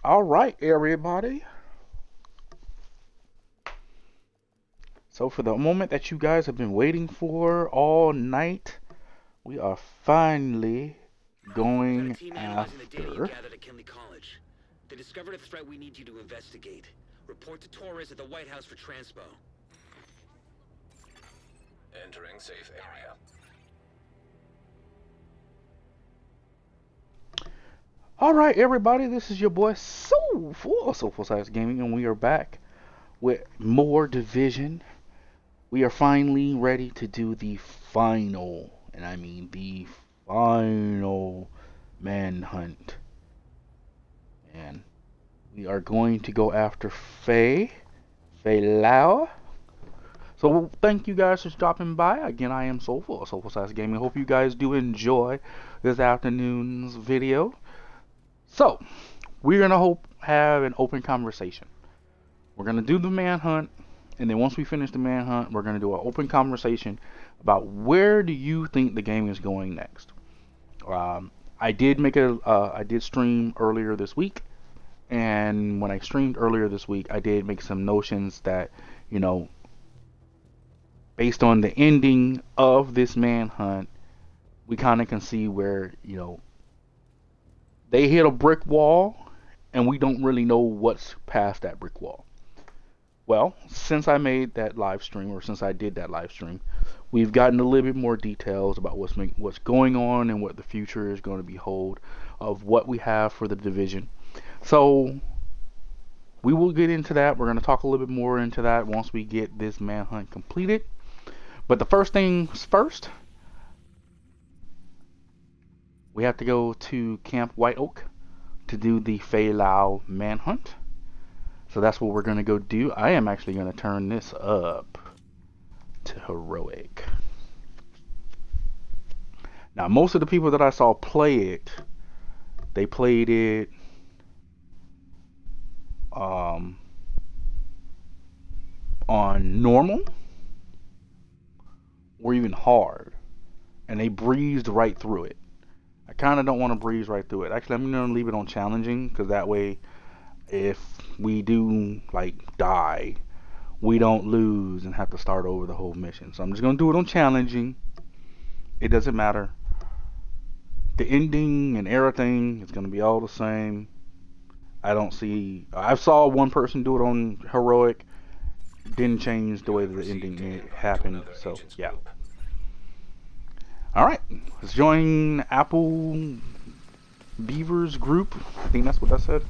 All right, everybody. So for the moment that you guys have been waiting for all night, we are finally going after. They discovered a threat we need you to investigate. Report to Torres at the White House for transpo. Entering safe area. All right, everybody. This is your boy Soulful of SoulfulSax Gaming, and we are back with more Division. We are finally ready to do the final, and I mean the final manhunt. And we are going to go after Faye Lau. So thank you guys for stopping by. Again, I am Soulful of SoulfulSax Gaming. Hope you guys do enjoy this afternoon's video. So we're gonna have an open conversation. We're gonna do the manhunt, and then once we finish the manhunt, we're gonna do an open conversation about where do you think the game is going next. I did stream earlier this week, and when I streamed earlier this week, I did make some notions that, you know, based on the ending of this manhunt, we kind of can see where, you know, they hit a brick wall, and we don't really know what's past that brick wall. Well, since I made that live stream, or since I did that live stream, we've gotten a little bit more details about what's going on and what the future is going to behold of what we have for the Division. So we will get into that. We're going to talk a little bit more into that once we get this manhunt completed. But the first things first, we have to go to Camp White Oak to do the Faye Lau manhunt. So that's what we're going to go do. I am actually going to turn this up to heroic. Now, most of the people that I saw play it, they played it on normal or even hard, and they breezed right through it. I kind of don't want to breeze right through it. Actually, I'm going to leave it on challenging, because that way, if we do, like, die, we don't lose and have to start over the whole mission. So I'm just going to do it on challenging. It doesn't matter. The ending and everything is going to be all the same. I saw one person do it on heroic. Didn't change the way that the ending happened. So, yeah. Alright, let's join Apple Beaver's group. I think that's what I said.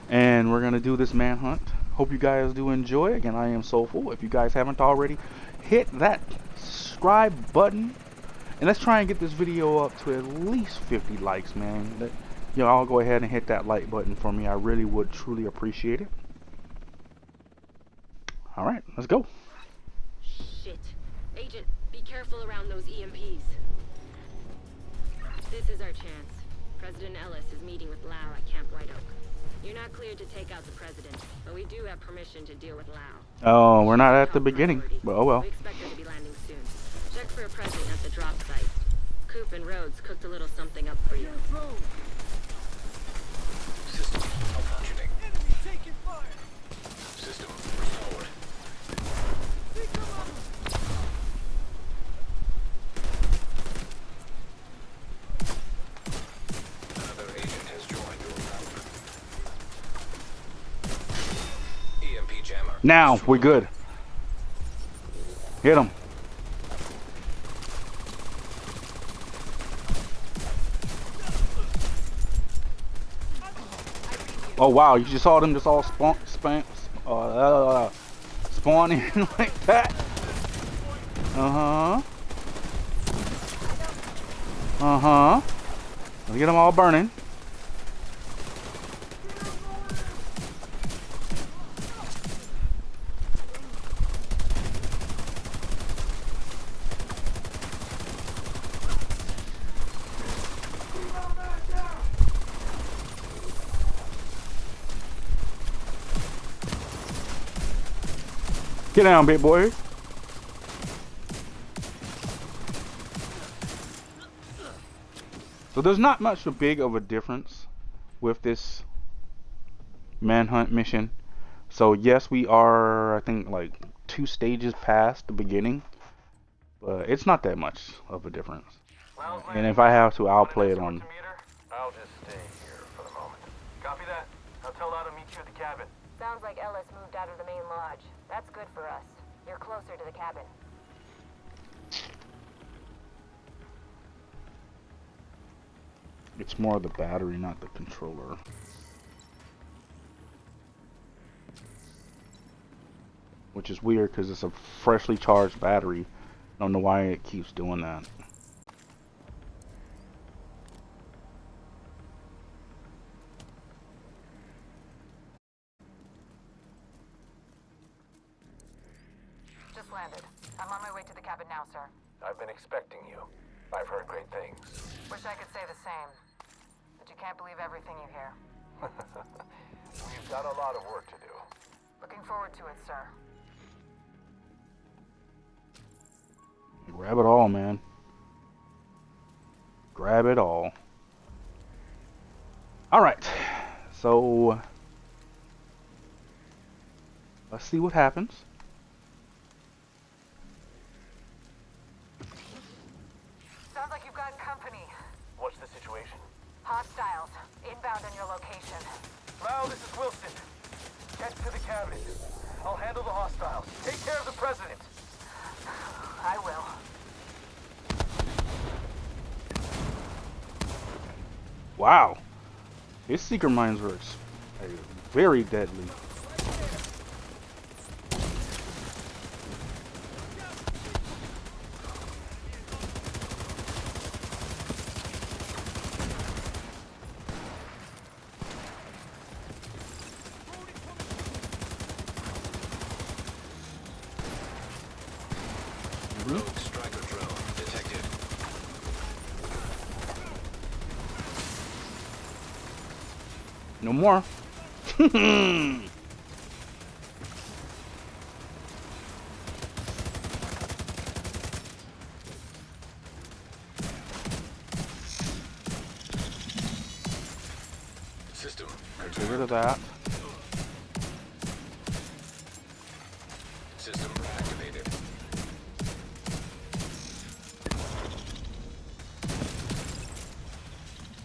And we're going to do this manhunt. Hope you guys do enjoy. Again, I am Soulful. If you guys haven't already, hit that subscribe button. And let's try and get this video up to at least 50 likes, man. I'll go ahead and hit that like button for me. I really would truly appreciate it. Alright, let's go. Shit. Agent, be careful around those EMPs. This is our chance. President Ellis is meeting with Lau at Camp White Oak. You're not cleared to take out the president, but we do have permission to deal with Lau. Oh, we're not at the beginning, but oh well. We expect her to be landing soon. Check for a president at the drop site. Coop and Rhodes cooked a little something up for you. System malfunctioning. Enemy taking fire. System restored. Another agent has joined your group. EMP jammer. Now, we're good. Hit him. Oh wow, you just saw them just all spawning like that. Let's get them all burning. Get down, big boy. So there's not much big of a difference with this Manhunt mission. So yes, we are, I think, like 2 stages past the beginning, but it's not that much of a difference. And if I have to, I'll play it on. I'll just stay here for the moment. Copy that. I'll tell Lau to meet you at the cabin. Sounds like Ellis moved out of the main lodge. That's good for us. You're closer to the cabin. It's more the battery, not the controller. Which is weird because it's a freshly charged battery. I don't know why it keeps doing that. Just landed. I'm on my way to the cabin now, sir. I've been expecting you. I've heard great things. Wish I could say the same. But you can't believe everything you hear. We've got a lot of work to do. Looking forward to it, sir. Grab it all, man. Grab it all. Alright. So, let's see what happens. Sounds like you've got company. What's the situation? Hostiles. Inbound on your location. Lau, this is Wilson. Get to the cabin. I'll handle the hostiles. Take care of the president. I will. Wow. His seeker mines were very deadly. Rogue striker drone detected. No more. System Get rid of that. System activated.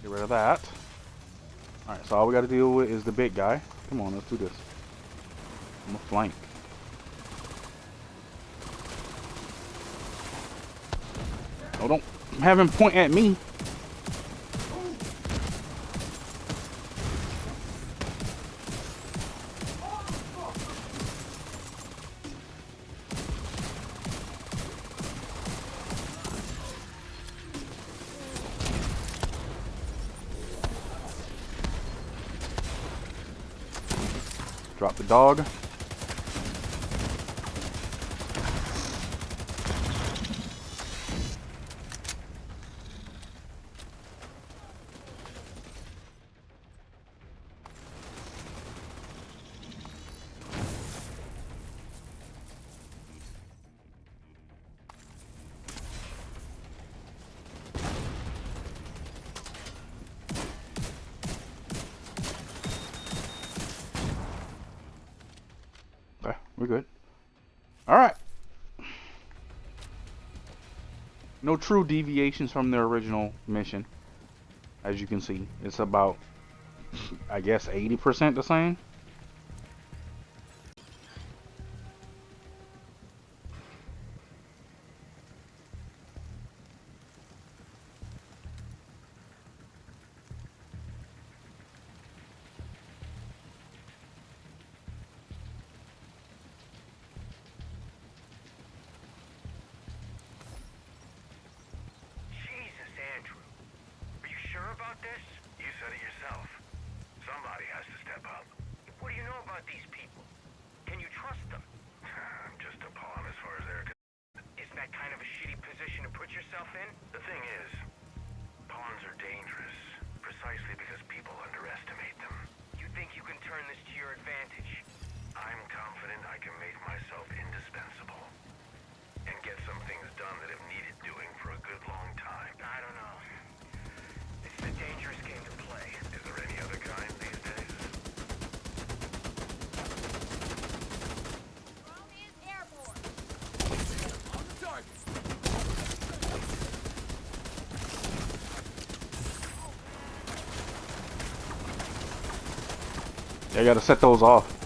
Get rid of that. Alright, so all we gotta deal with is the big guy. Come on, let's do this. I'm a flank. Oh, don't have him point at me. Drop the dog. Okay, we're good. Alright. No true deviations from the original mission. As you can see, it's about, I guess, 80% the same. Jesus, Andrew. Are you sure about this? You said it yourself. Somebody has to step up. What do you know about these people? Can you trust them? I'm just a pawn as far as they're concerned. Isn't that kind of a shitty position to put yourself in? The thing is, pawns are dangerous, precisely because people underestimate them. You think you can turn this to your advantage? I'm confident I can make myself indispensable. And get some things done that have needed doing for a good long time. I don't know. It's a dangerous game to play. Is there any other kind these days? I gotta set those off.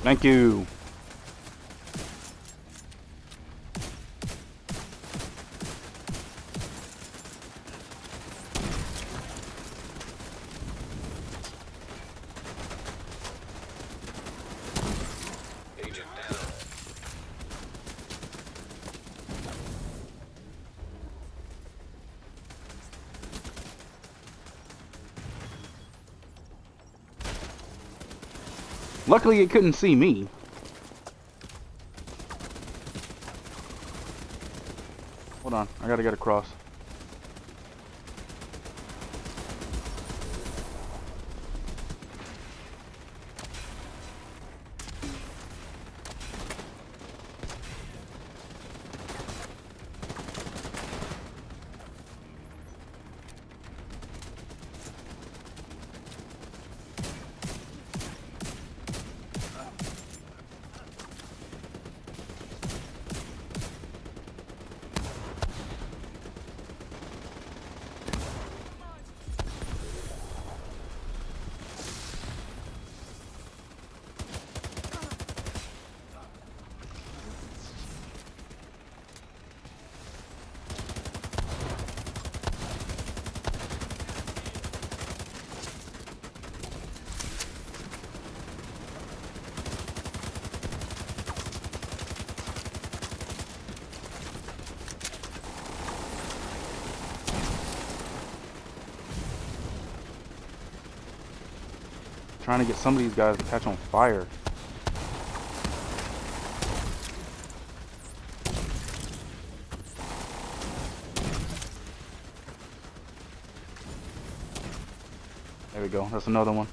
Thank you. Agent down. Luckily, it couldn't see me. Hold on, I gotta get across. Trying to get some of these guys to catch on fire. There we go. That's another one.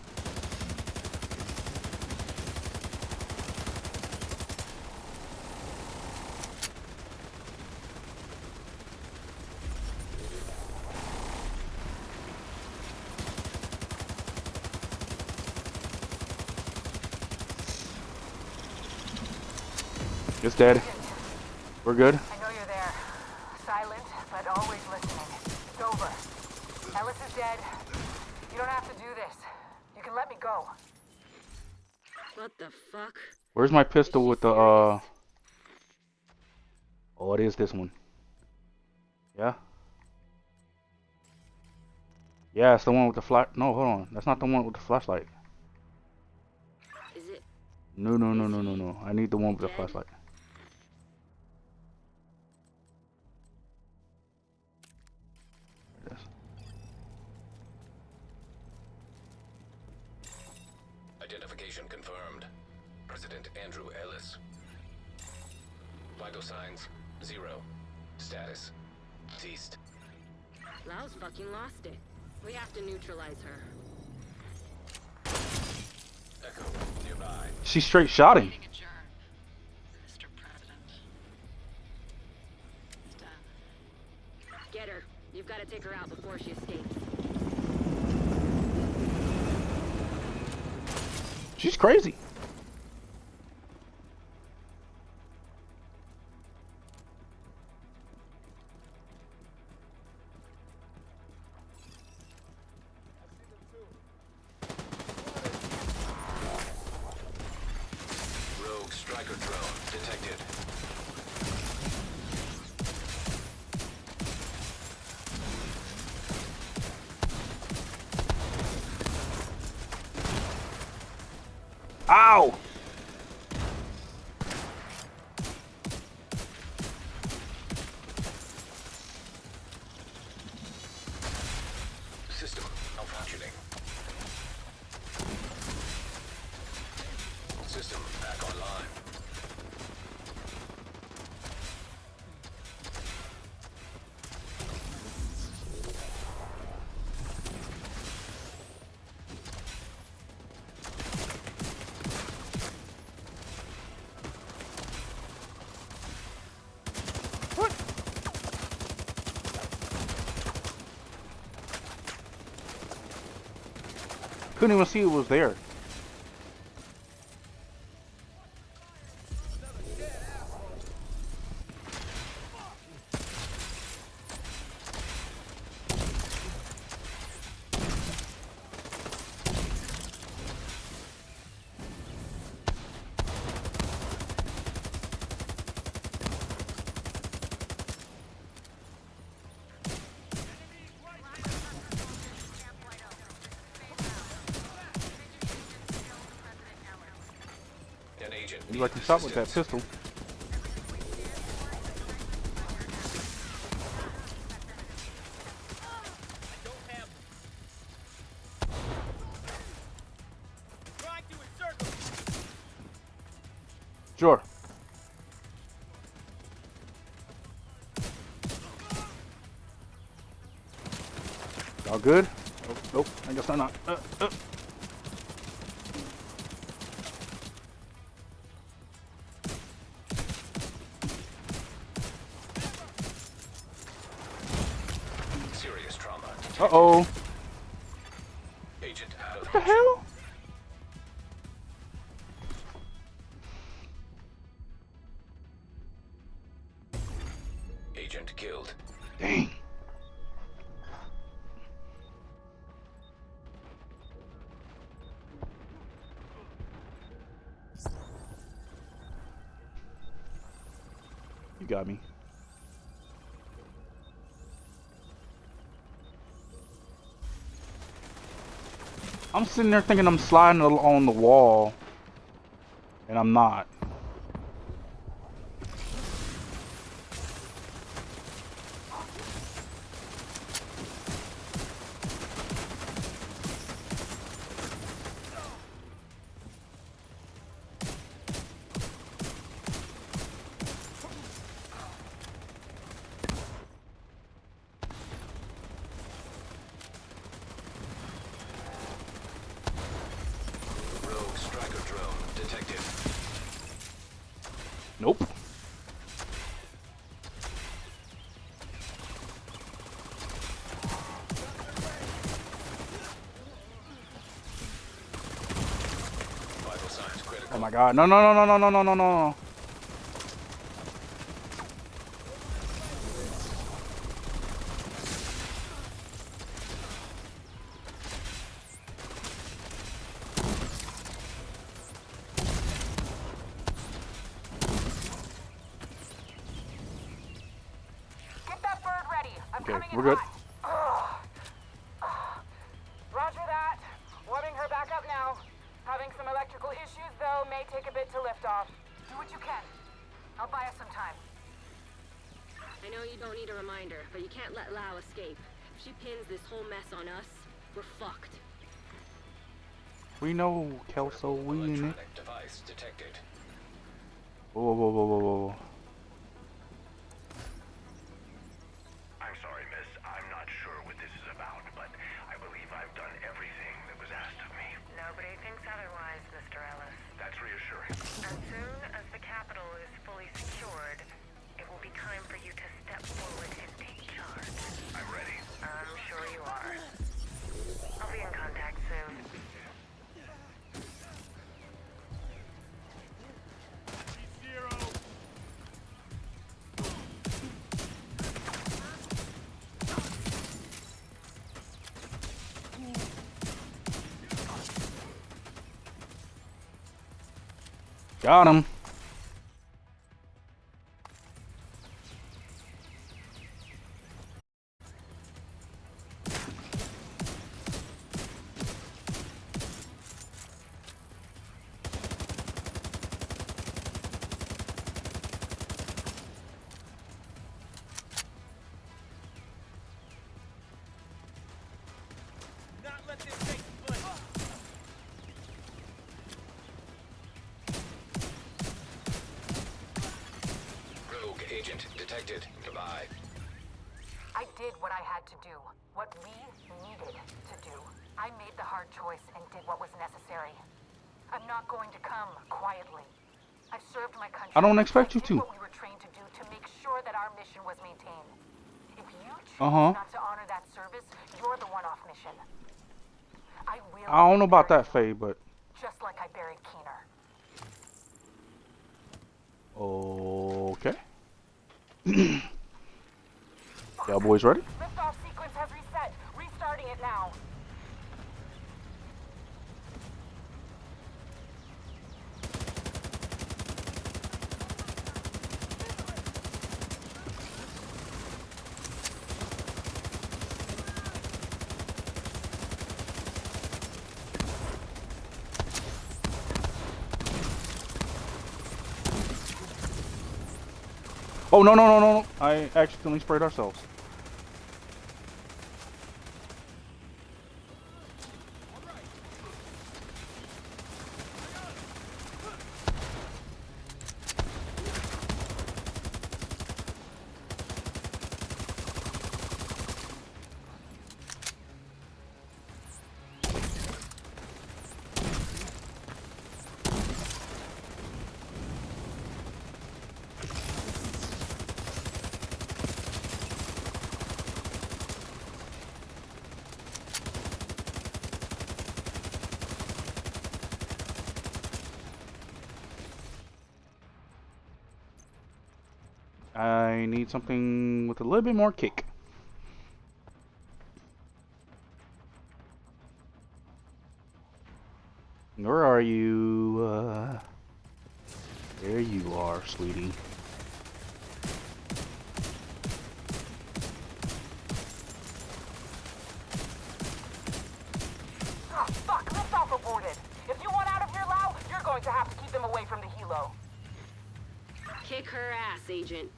It's dead. We're good. I know you're there. Silent, but always listening. It's over. Ellis is dead. You don't have to do this. You can let me go. What the fuck? Where's my pistol with the Oh, it is this one. Yeah? Yeah, it's the one with the flash. No, hold on. That's not the one with the flashlight. Is it? No, no, no, no, no, no. I need the one with the flashlight. There it is. Identification confirmed. President Andrew Ellis. Vital signs, 0. Status, deceased. Lau's fucking lost it. We have to neutralize her. Echo, nearby. She straight shot him. Mr. President. It's done. Get her. You've got to take her out before she escapes. She's crazy. Rogue striker drone detected. Ow! System malfunctioning. System back online. Couldn't even see it was there. An agent. Looks like he shot with that pistol. Sure. All good? Oh, nope, I guess I'm not. Serious trauma. Uh-oh. Agent out of What the hell? Agent killed. Dang. You got me. I'm sitting there thinking I'm sliding on the wall, and I'm not. Rogue striker drone detected. Nope. Vital signs critical. Oh my god. No, no, no, no, no, no, no, no, no. Get that bird ready. I'm Okay, coming in we're good. hot. Roger that. Warming her back up now. Having some electrical issues, though, may take a bit to lift off. Do what you can. I'll buy us some time. I know you don't need a reminder, but you can't let Lau escape. If she pins this whole mess on us, we're fucked. We know, Kelso, we in it. Electronic device detected. Whoa, whoa, whoa, whoa, whoa, whoa. I'm sorry, miss. I'm not sure what this is about, but I believe I've done everything that was asked of me. Nobody thinks otherwise, Mr. Ellis. That's reassuring. As soon as the capital is fully secured, it will be time for you to step forward and take charge. I'm ready. I'm sure you are. I'll be in contact soon. Got him. detected. Goodbye. I did what I had to do. What we needed to do. I made the hard choice and did what was necessary. I'm not going to come quietly. I've served my country. I don't expect you I did to. what we were trained to do to make sure that our mission was maintained. If you choose not to honor that service, you're the one off mission. I will. I don't know about that, Faye, but just like I buried Keener. okay. Y'all boys ready? Liftoff sequence has reset. Restarting it now. Oh, no, no, no, no, no. I accidentally sprayed ourselves. I need something with a little bit more kick. Where are you? There you are, sweetie. Oh, fuck! Liftoff aborted! If you want out of here, Lau, you're going to have to keep them away from the helo. Kick her ass, Agent.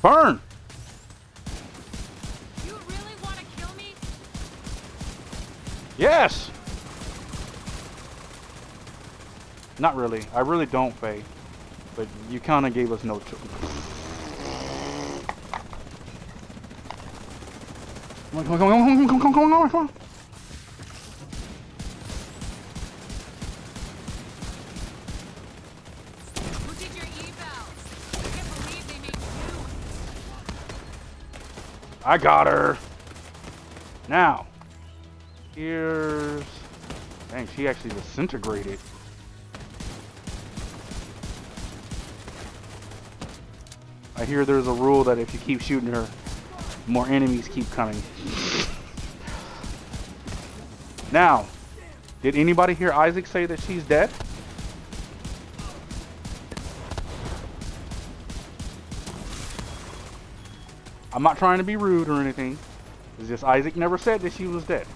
Burn! You really want to kill me? Yes! Not really. I really don't, Faye. But you kind of gave us no choice. Come on, come on, come on, come on, come on, come on, come on. Look at your eval. I can't believe they made you. I got her. Now, here's... Dang, she actually disintegrated. I hear there's a rule that if you keep shooting her, more enemies keep coming. Now, did anybody hear Isaac say that she's dead? I'm not trying to be rude or anything. It's just Isaac never said that she was dead.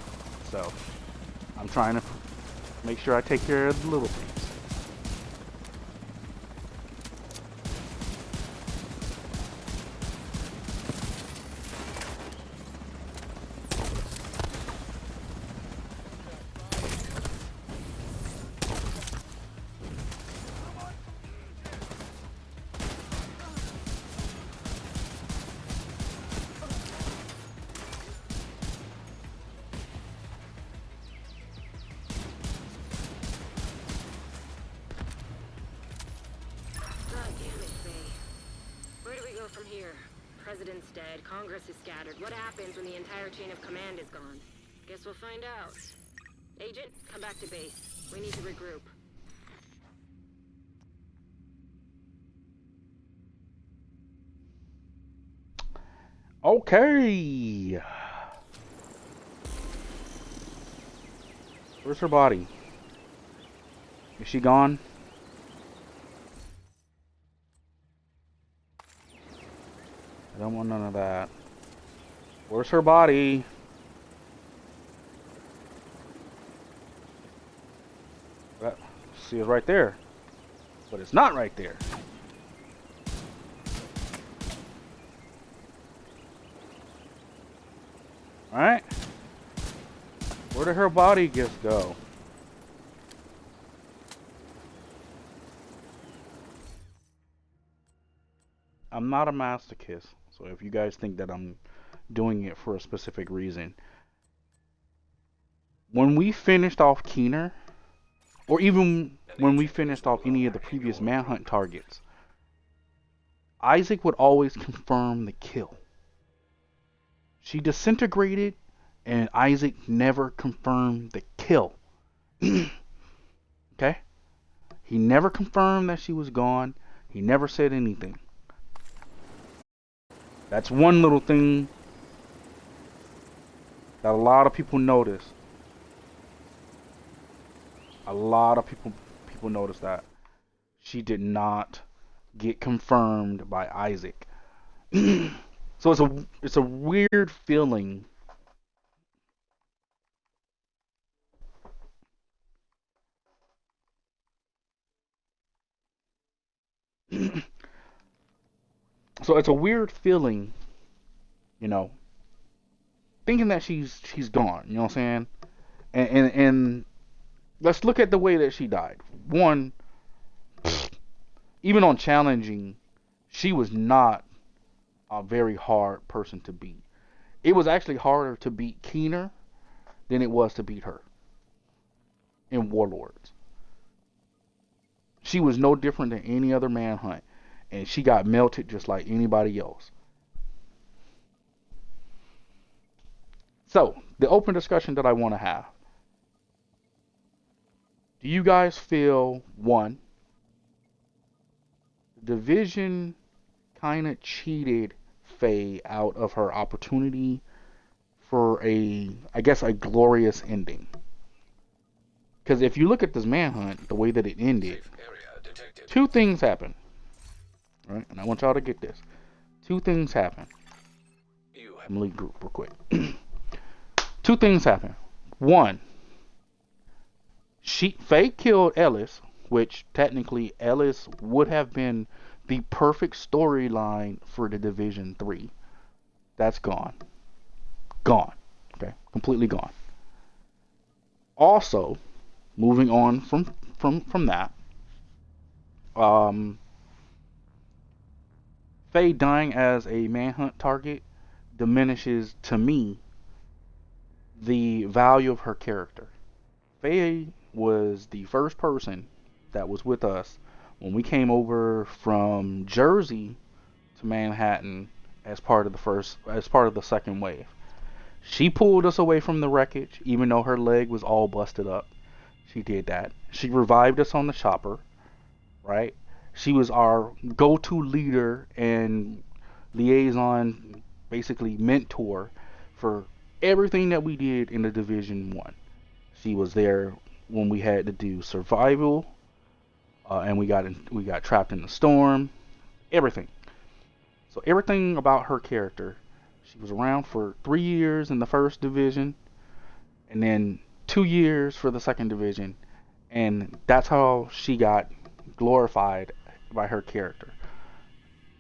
So, I'm trying to make sure I take care of the little things. From here. President's dead, Congress is scattered. What happens when the entire chain of command is gone? Guess we'll find out. Agent, come back to base. We need to regroup. Okay. Where's her body? Is she gone? I don't want none of that. Where's her body? See, it's right there. But it's not right there. Alright. Where'd did her body just go? I'm not a masochist, so if you guys think that I'm doing it for a specific reason, when we finished off Keener, or even when we finished off any of the previous Manhunt targets, Isaac would always confirm the kill. She disintegrated, and Isaac never confirmed the kill. Okay? He never confirmed that she was gone. He never said anything. That's one little thing that a lot of people notice. A lot of people notice that she did not get confirmed by Isaac. So it's a weird feeling. So it's a weird feeling, you know, thinking that she's gone. You know what I'm saying? And let's look at the way that she died. One, even on challenging, she was not a very hard person to beat. It was actually harder to beat Keener than it was to beat her in Warlords. She was no different than any other Manhunt, and she got melted just like anybody else. So, the open discussion that I want to have. Do you guys feel, one, the Division kind of cheated Faye out of her opportunity for a glorious ending? Because if you look at this Manhunt, the way that it ended, two things happen. Right? And I want y'all to get this. Two things happen. I'm gonna leave group real quick. Two things happen. One, Faye killed Ellis, which technically Ellis would have been the perfect storyline for the Division 3. That's gone. Gone. Okay? Completely gone. Also, moving on from that, Faye dying as a Manhunt target diminishes, to me, the value of her character. Faye was the first person that was with us when we came over from Jersey to Manhattan as part of the second wave. She pulled us away from the wreckage, even though her leg was all busted up. She did that. She revived us on the chopper, right? She was our go-to leader and liaison, basically mentor for everything that we did in the Division 1. She was there when we had to do survival, and we got trapped in the storm, everything. So everything about her character. She was around for 3 years in the first division, and then 2 years for the second division, and that's how she got glorified by her character.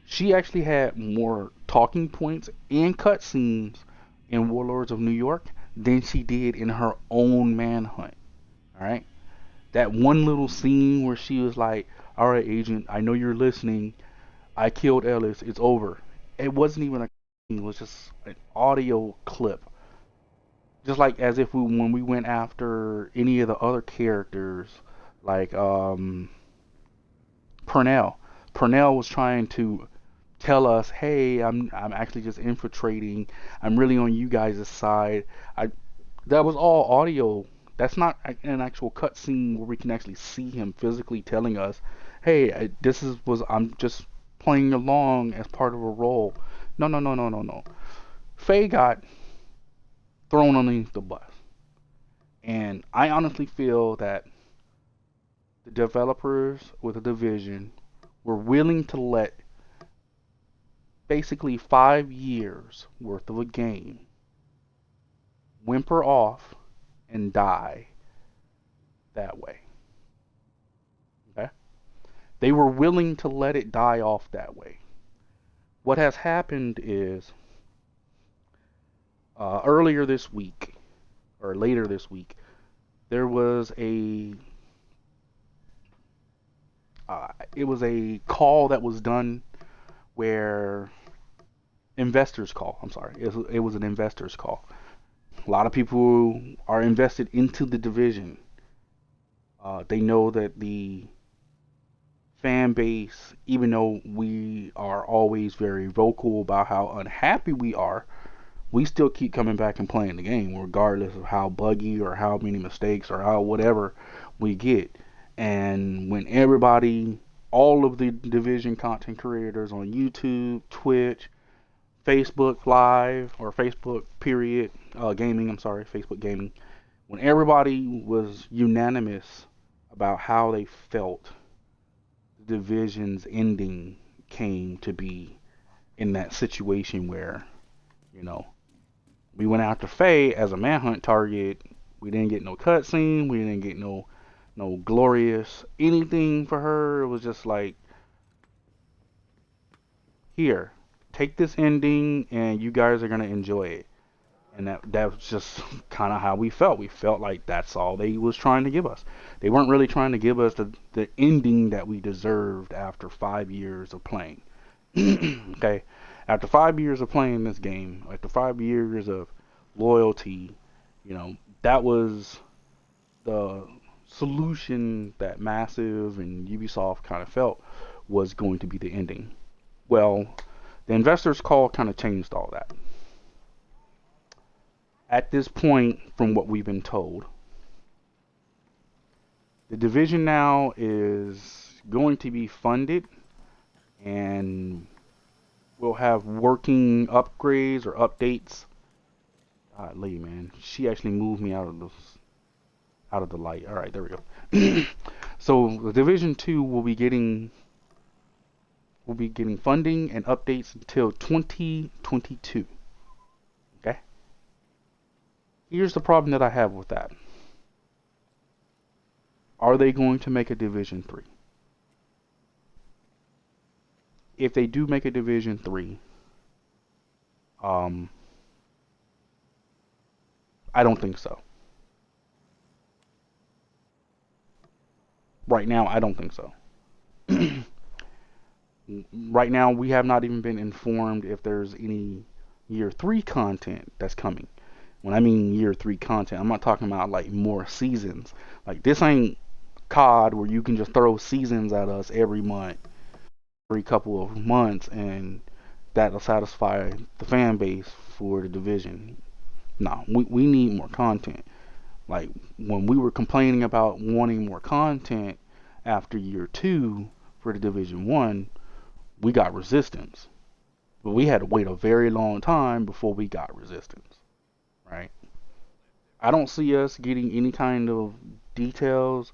She actually had more talking points and cutscenes in Warlords of New York than she did in her own Manhunt. Alright? That one little scene where she was like, "Alright, Agent, I know you're listening. I killed Ellis. It's over." It wasn't even a scene, it was just an audio clip. Just like as if when we went after any of the other characters, like Purnell. Purnell was trying to tell us, "Hey, I'm actually just infiltrating. I'm really on you guys' side." That was all audio. That's not an actual cutscene where we can actually see him physically telling us, "Hey, I'm just playing along as part of a role." No. Faye got thrown underneath the bus. And I honestly feel that the developers with the Division were willing to let basically 5 years worth of a game whimper off and die that way. Okay? They were willing to let it die off that way. What has happened is earlier this week, or later this week, there was it was a call that was done where investors call. I'm sorry, it was an investors call. A lot of people are invested into the division. They know that the fan base, even though we are always very vocal about how unhappy we are, we still keep coming back and playing the game, regardless of how buggy or how many mistakes or how whatever we get. And when everybody, all of the division content creators on YouTube, Twitch, Facebook Live, or Facebook period, gaming, I'm sorry, Facebook gaming, when everybody was unanimous about how they felt the division's ending came to be, in that situation where, you know, we went after Faye as a manhunt target. We didn't get no cutscene. We didn't get no glorious anything for her. It was just like, here, take this ending, and you guys are gonna enjoy it. And that was just kind of how we felt. We felt like that's all they was trying to give us. They weren't really trying to give us the ending that we deserved after 5 years of playing. Okay, after 5 years of playing this game, after 5 years of loyalty, you know, that was the solution that Massive and Ubisoft kind of felt was going to be the ending. Well, the investors call kind of changed all that. At this point, from what we've been told, the division now is going to be funded, and we'll have working upgrades or updates. Lee, man, she actually moved me out of the light. All right, there we go. So the Division 2 will be getting funding and updates until 2022. Okay. Here's the problem that I have with that. Are they going to make a Division 3? If they do make a Division 3, I don't think so. Right now, I don't think so. Right now, we have not even been informed if there's any Year 3 content that's coming. When I mean Year 3 content, I'm not talking about like more seasons. Like, this ain't COD where you can just throw seasons at us every month, every couple of months, and that'll satisfy the fan base for the division. No, we need more content. Like, when we were complaining about wanting more content after Year 2 for the Division 1, we got Resistance. But we had to wait a very long time before we got Resistance. Right? I don't see us getting any kind of details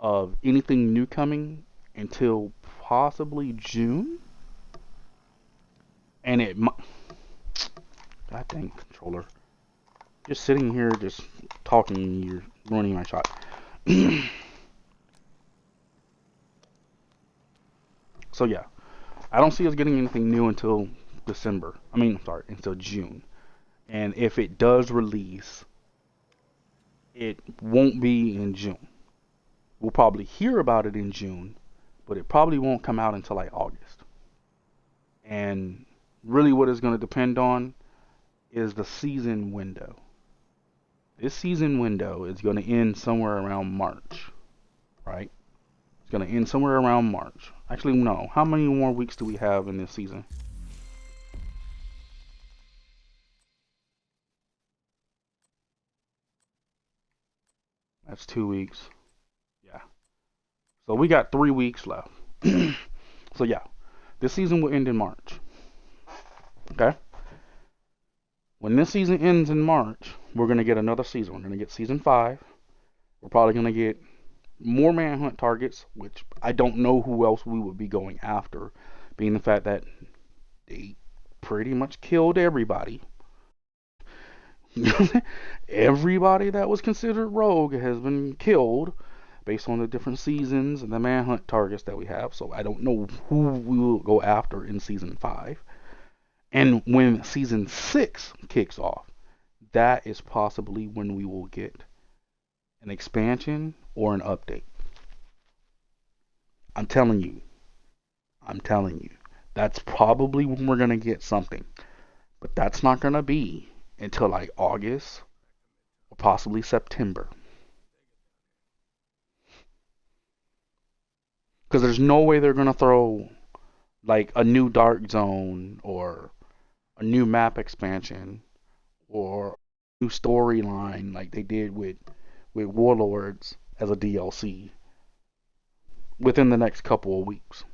of anything new coming until possibly June. And it might... God dang, controller. Just sitting here, just talking, you're ruining my shot. So yeah, I don't see us getting anything new until until June. And if it does release, it won't be in June. We'll probably hear about it in June, but it probably won't come out until like August. And really what it's going to depend on is the season window. This season window is going to end somewhere around March, right? It's going to end somewhere around March. Actually, no. How many more weeks do we have in this season? That's 2 weeks. Yeah. So we got 3 weeks left. So yeah, this season will end in March. Okay? When this season ends in March, we're going to get another season. We're going to get Season 5. We're probably going to get more Manhunt targets, which I don't know who else we would be going after, being the fact that they pretty much killed everybody. Everybody that was considered rogue has been killed based on the different seasons and the Manhunt targets that we have. So I don't know who we will go after in Season 5. And when Season 6 kicks off, that is possibly when we will get an expansion or an update. I'm telling you. That's probably when we're going to get something. But that's not going to be until like August or possibly September. Because there's no way they're going to throw like a new Dark Zone or a new map expansion or a new storyline like they did with Warlords as a DLC within the next couple of weeks.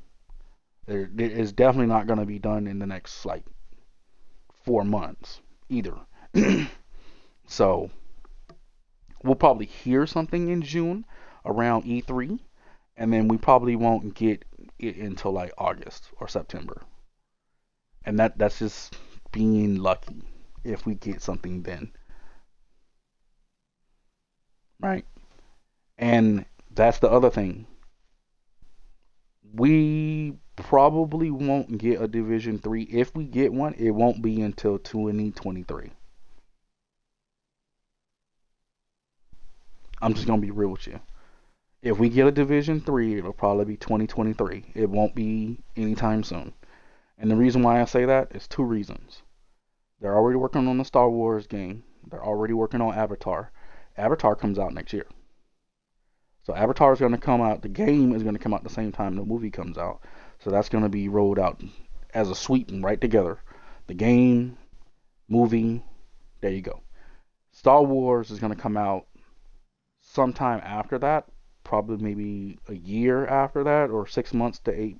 It is definitely not going to be done in the next like 4 months either. So we'll probably hear something in June around E3, and then we probably won't get it until like August or September. And that's just being lucky if we get something then. Right? And that's the other thing. We probably won't get a Division 3. If we get one, it won't be until 2023. I'm just going to be real with you. If we get a Division 3, it'll probably be 2023. It won't be anytime soon. And the reason why I say that is 2 reasons. They're already working on the Star Wars game. They're already working on Avatar. Avatar comes out next year. So Avatar is going to come out. The game is going to come out at the same time the movie comes out. So that's going to be rolled out as a sweep and right together. The game, movie, there you go. Star Wars is going to come out sometime after that. Probably maybe a year after that, or 6 to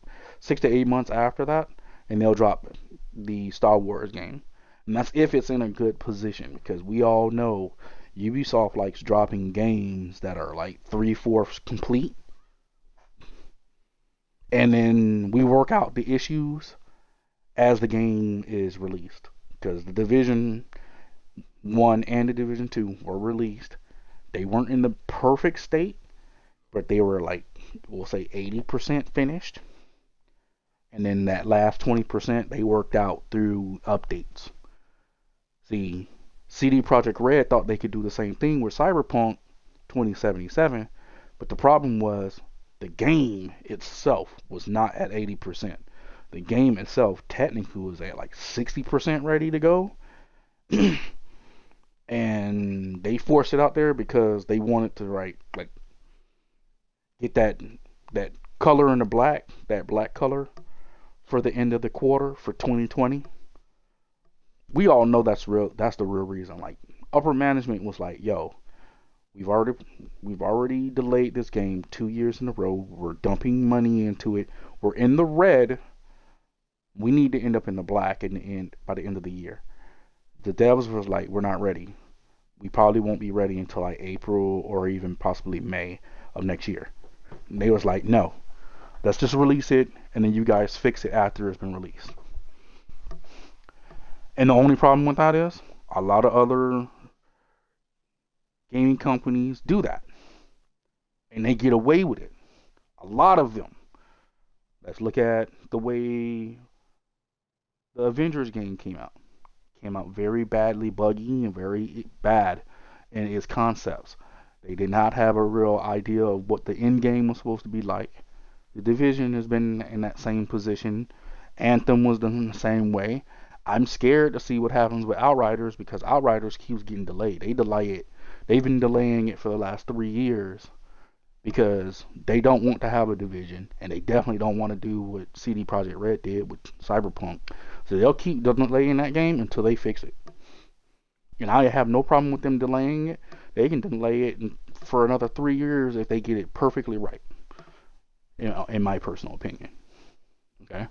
8 months after that, and they'll drop the Star Wars game. And that's if it's in a good position, because we all know Ubisoft likes dropping games that are like 3/4 complete, and then we work out the issues as the game is released. Because the Division 1 and the Division 2 were released. They weren't in the perfect state, but they were like, we'll say 80% finished. And then that last 20% they worked out through updates. See, CD Projekt Red thought they could do the same thing with Cyberpunk 2077, but the problem was the game itself was not at 80%. The game itself technically was at like 60% ready to go. And they forced it out there because they wanted to like get that color in the black, that black color for the end of the quarter for 2020. We all know that's real. That's the real reason. Like, upper management was like, "Yo, we've already delayed this game 2 years in a row. We're dumping money into it. We're in the red. We need to end up in the black in the end by the end of the year." The devs was like, "We're not ready. We probably won't be ready until like April or even possibly May of next year." And they was like, "No, let's just release it, and then you guys fix it after it's been released." And the only problem with that is a lot of other gaming companies do that, and they get away with it. A lot of them. Let's look at the way the Avengers game came out. Came out very badly buggy and very bad in its concepts. They did not have a real idea of what the end game was supposed to be like. The Division has been in that same position. Anthem was done the same way. I'm scared to see what happens with Outriders, because Outriders keeps getting delayed. They delay it. They've been delaying it for the last 3 years because they don't want to have a Division, and they definitely don't want to do what CD Projekt Red did with Cyberpunk. So they'll keep delaying that game until they fix it. And I have no problem with them delaying it. They can delay it for another 3 years if they get it perfectly right. You know, in my personal opinion. Okay?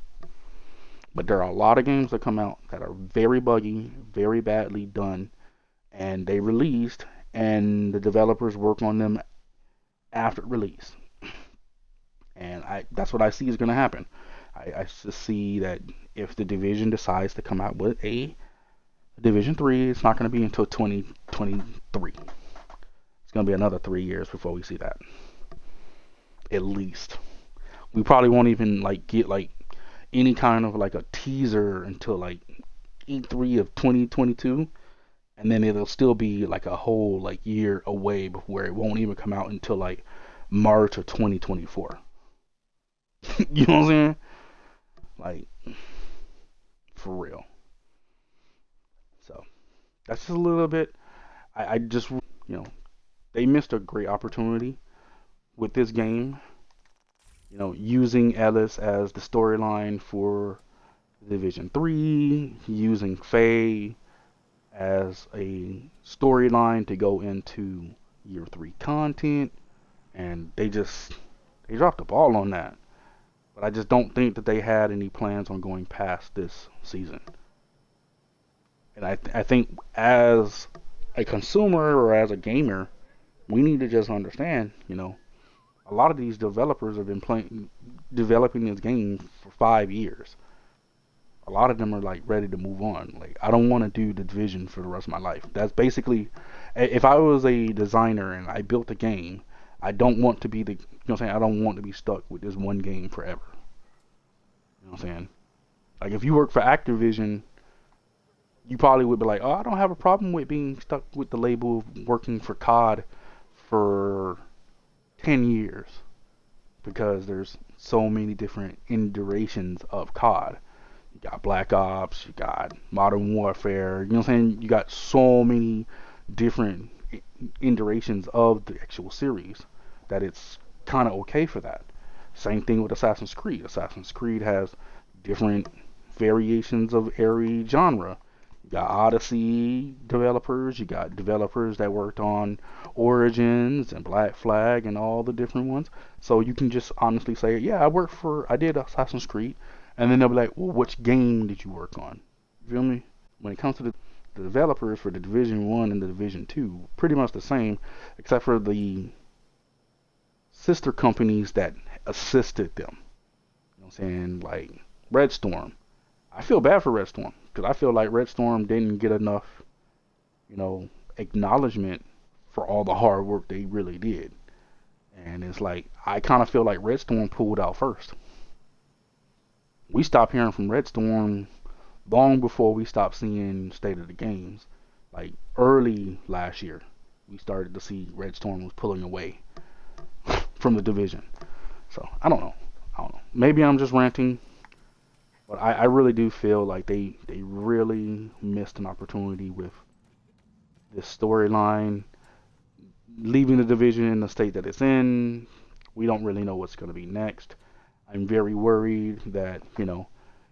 But there are a lot of games that come out that are very buggy, very badly done, and they released, and the developers work on them after release. And that's what I see is going to happen. I just see that if the Division decides to come out with a Division 3, it's not going to be until 2023. It's going to be another 3 years before we see that. At least. We probably won't even get any kind of a teaser until E3 of 2022, and then it'll still be like a whole like year away before it won't even come out until like March of 2024. You know what I'm saying? Like, for real. So that's just a little bit. I just, they missed a great opportunity with this game. Using Ellis as the storyline for Division 3, using Faye as a storyline to go into Year 3 content, and they dropped the ball on that. But I just don't think that they had any plans on going past this season. And I think as a consumer or as a gamer, we need to just understand, a lot of these developers have been developing this game for 5 years. A lot of them are like ready to move on. Like, I don't want to do the Division for the rest of my life. That's basically, if I was a designer and I built a game, I don't want to be I don't want to be stuck with this one game forever. You know what I'm saying? Like, if you work for Activision, you probably would be like, oh, I don't have a problem with being stuck with the label of working for COD for 10 years, because there's so many different iterations of COD. You got Black Ops, you got Modern Warfare, you know what I'm saying? You got so many different iterations of the actual series that it's kind of okay for that. Same thing with Assassin's Creed. Assassin's Creed has different variations of every genre. You got Odyssey developers, you got developers that worked on Origins and Black Flag and all the different ones. So you can just honestly say, yeah, I did Assassin's Creed. And then they'll be like, well, which game did you work on? You feel me? When it comes to the developers for the Division 1 and the Division 2, pretty much the same, except for the sister companies that assisted them. You know what I'm saying? Like Red Storm. I feel bad for Red Storm, because I feel like Red Storm didn't get enough, acknowledgement for all the hard work they really did. And it's like, I kind of feel like Red Storm pulled out first. We stopped hearing from Red Storm long before we stopped seeing State of the Games. Like early last year, we started to see Red Storm was pulling away from the Division. So I don't know. Maybe I'm just ranting, but I really do feel like they really missed an opportunity with this storyline. Leaving the Division in the state that it's in, we don't really know what's going to be next. I'm very worried that,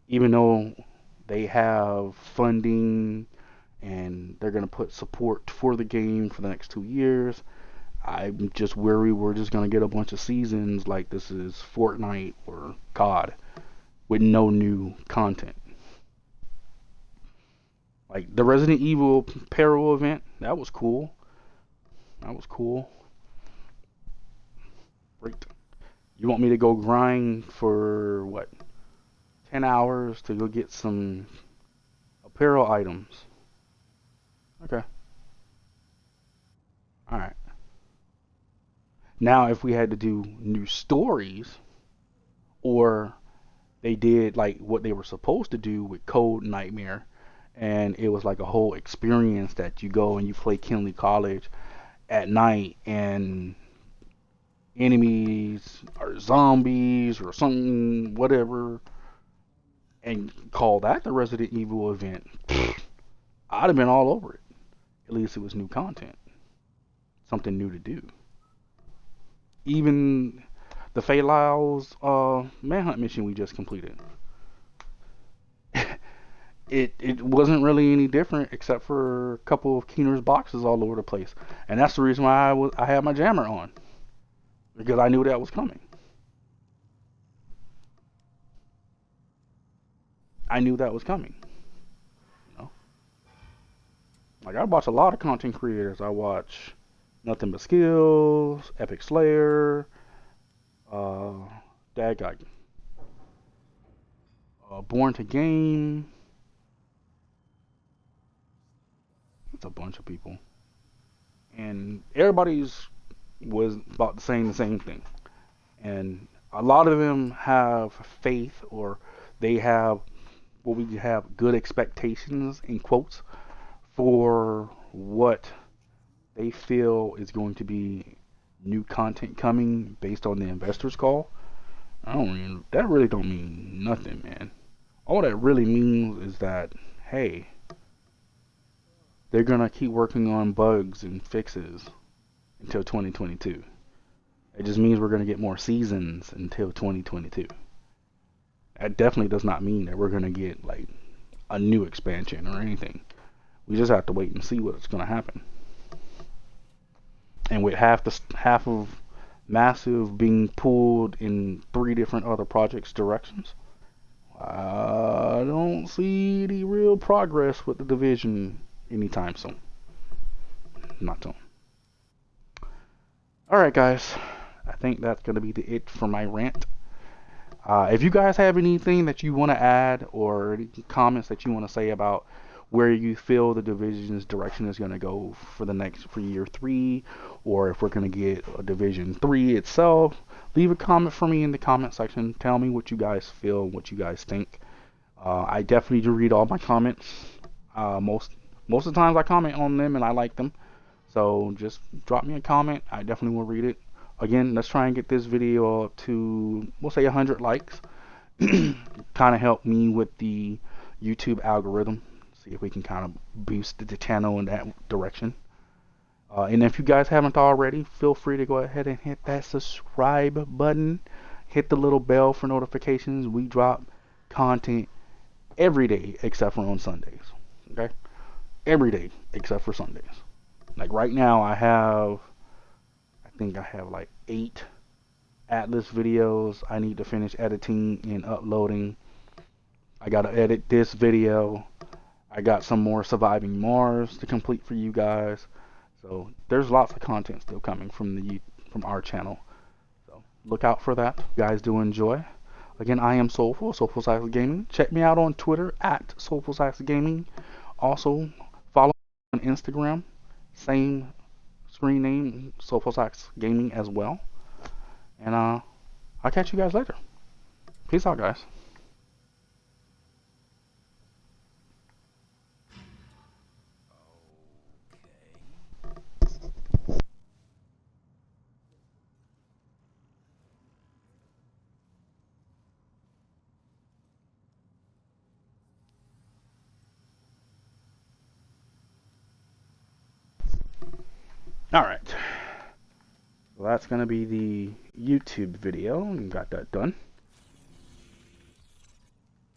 even though they have funding and they're going to put support for the game for the next 2 years, I'm just worried we're just going to get a bunch of seasons like this is Fortnite or COD with no new content. Like the Resident Evil Peril event, that was cool. Great. You want me to go grind for, 10 hours to go get some apparel items? Okay. Alright. Now, if we had to do new stories, or they did like what they were supposed to do with Code Nightmare, and it was like a whole experience that you go and you play Kinley College at night, and enemies or zombies or something, whatever, and call that the Resident Evil event, I'd have been all over it. At least it was new content, something new to do. Even the Faye Lyle's Manhunt mission we just completed, it wasn't really any different except for a couple of Keener's boxes all over the place, and that's the reason why I had my jammer on, because I knew that was coming. Like, I watch a lot of content creators. I watch Nothing But Skills, Epic Slayer, that guy, Born to Game. It's a bunch of people, and everybody's was about saying the same thing. And a lot of them have faith, or they have what we have good expectations in quotes for what they feel is going to be new content coming based on the investors call, that really don't mean nothing, man. All that really means is that, hey, they're gonna keep working on bugs and fixes until 2022. It just means we're gonna get more seasons until 2022. That definitely does not mean that we're gonna get like a new expansion or anything. We just have to wait and see what's gonna happen. And with half of Massive being pulled in 3 different other projects' directions, I don't see any real progress with the division anytime soon. Not soon. Alright guys, I think that's going to be it for my rant. If you guys have anything that you want to add or any comments that you want to say about where you feel the division's direction is going to go for year 3, or if we're going to get a division 3 itself, leave a comment for me in the comment section. Tell me what you guys feel, what you guys think. I definitely do read all my comments. Most of the times I comment on them and I like them. So just drop me a comment. I definitely will read it. Again, let's try and get this video up to, we'll say 100 likes. Kind of help me with the YouTube algorithm. See if we can kind of boost the channel in that direction. And if you guys haven't already, feel free to go ahead and hit that subscribe button. Hit the little bell for notifications. We drop content every day except for on Sundays. Okay? Every day except for Sundays. Like right now I think I have like 8 Atlas videos I need to finish editing and uploading. I gotta edit this video. I got some more Surviving Mars to complete for you guys. So there's lots of content still coming from our channel. So look out for that. You guys do enjoy. Again, I am Soulful, SoulfulSax Gaming. Check me out on Twitter at SoulfulSax Gaming. Also follow me on Instagram. Same screen name, SoulfulSax Gaming as well. And I'll catch you guys later. Peace out, guys. Alright, well that's going to be the YouTube video, and got that done.